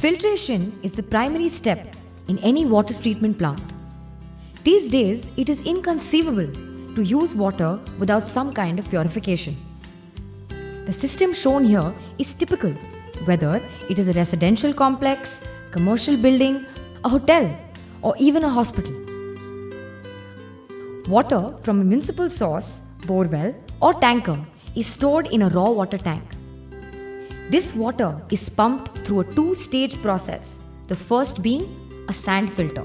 Filtration is the primary step in any water treatment plant. These days, it is inconceivable to use water without some kind of purification. The system shown here is typical, whether it is a residential complex, commercial building, a hotel, or even a hospital. Water from a municipal source, borewell, or tanker is stored in a raw water tank. This water is pumped through a two-stage process, the first being a sand filter.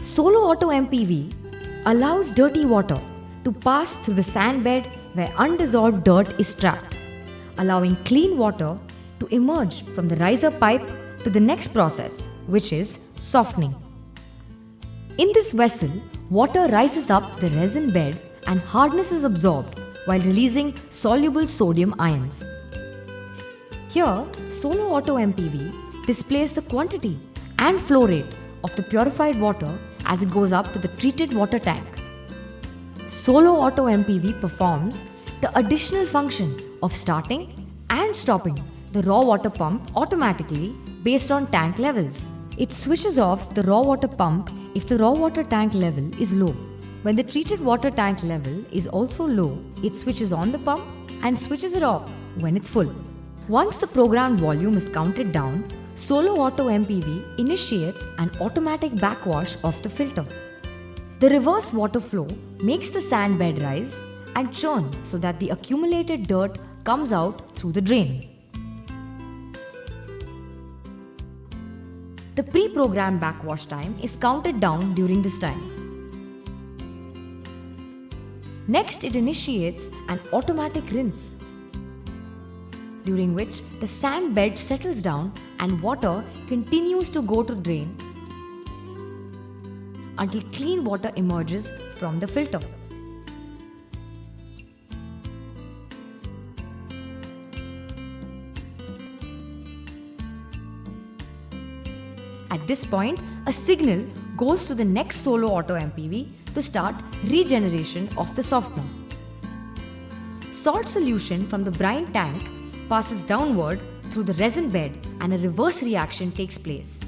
Solo Auto MPV allows dirty water to pass through the sand bed where undissolved dirt is trapped, allowing clean water to emerge from the riser pipe to the next process, which is softening. In this vessel, water rises up the resin bed and hardness is absorbed while releasing soluble sodium ions. Here, Solo Auto MPV displays the quantity and flow rate of the purified water as it goes up to the treated water tank. Solo Auto MPV performs the additional function of starting and stopping the raw water pump automatically based on tank levels. It switches off the raw water pump if the raw water tank level is low. When the treated water tank level is also low, it switches on the pump and switches it off when it's full. Once the programmed volume is counted down, Solo Auto MPV initiates an automatic backwash of the filter. The reverse water flow makes the sand bed rise and churn so that the accumulated dirt comes out through the drain. The pre-programmed backwash time is counted down during this time. Next, it initiates an automatic rinse, during which the sand bed settles down and water continues to go to drain until clean water emerges from the filter. At this point, a signal goes to the next Solo Auto MPV to start regeneration of the softener. Salt solution from the brine tank passes downward through the resin bed and a reverse reaction takes place,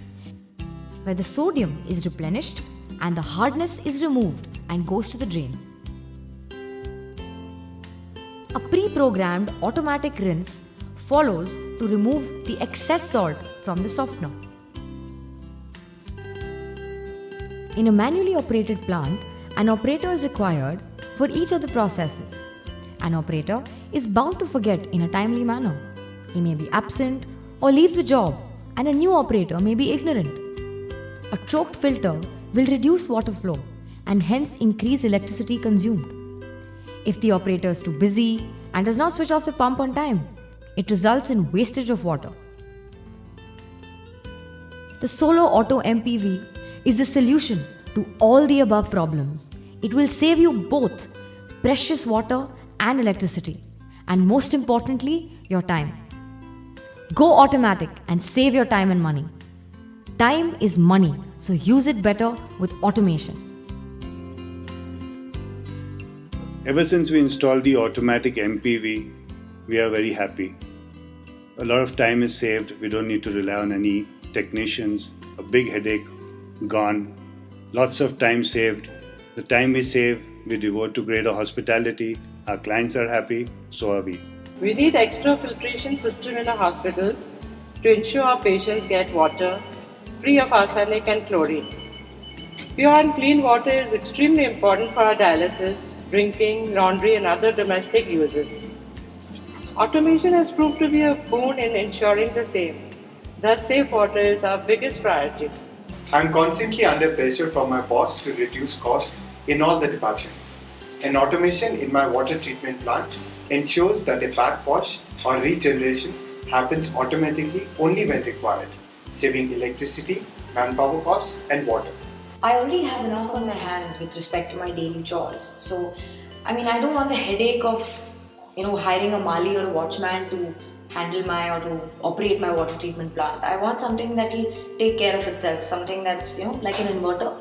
where the sodium is replenished and the hardness is removed and goes to the drain. A pre-programmed automatic rinse follows to remove the excess salt from the softener. In a manually operated plant, an operator is required for each of the processes. An operator is bound to forget in a timely manner. He may be absent or leave the job, and a new operator may be ignorant. A choked filter will reduce water flow and hence increase electricity consumed. If the operator is too busy and does not switch off the pump on time, it results in wastage of water. The Solo Auto MPV is the solution to all the above problems. It will save you both precious water and electricity, and most importantly, your time. Go automatic and save your time and money. Time is money, so use it better with automation. Ever since we installed the automatic MPV, we are very happy. A lot of time is saved. We don't need to rely on any technicians. A big headache gone. Lots of time saved. The time we save, we devote to greater hospitality. Our clients are happy, so are we. We need extra filtration system in our hospitals to ensure our patients get water free of arsenic and chlorine. Pure and clean water is extremely important for our dialysis, drinking, laundry and other domestic uses. Automation has proved to be a boon in ensuring the same. Thus, safe water is our biggest priority. I'm constantly under pressure from my boss to reduce costs in all the departments. An automation in my water treatment plant ensures that a backwash or regeneration happens automatically only when required, saving electricity, manpower costs and water. I already have enough on my hands with respect to my daily chores. So, I don't want the headache of, hiring a Mali or a watchman to handle or to operate my water treatment plant. I want something that will take care of itself, something that's, like an inverter.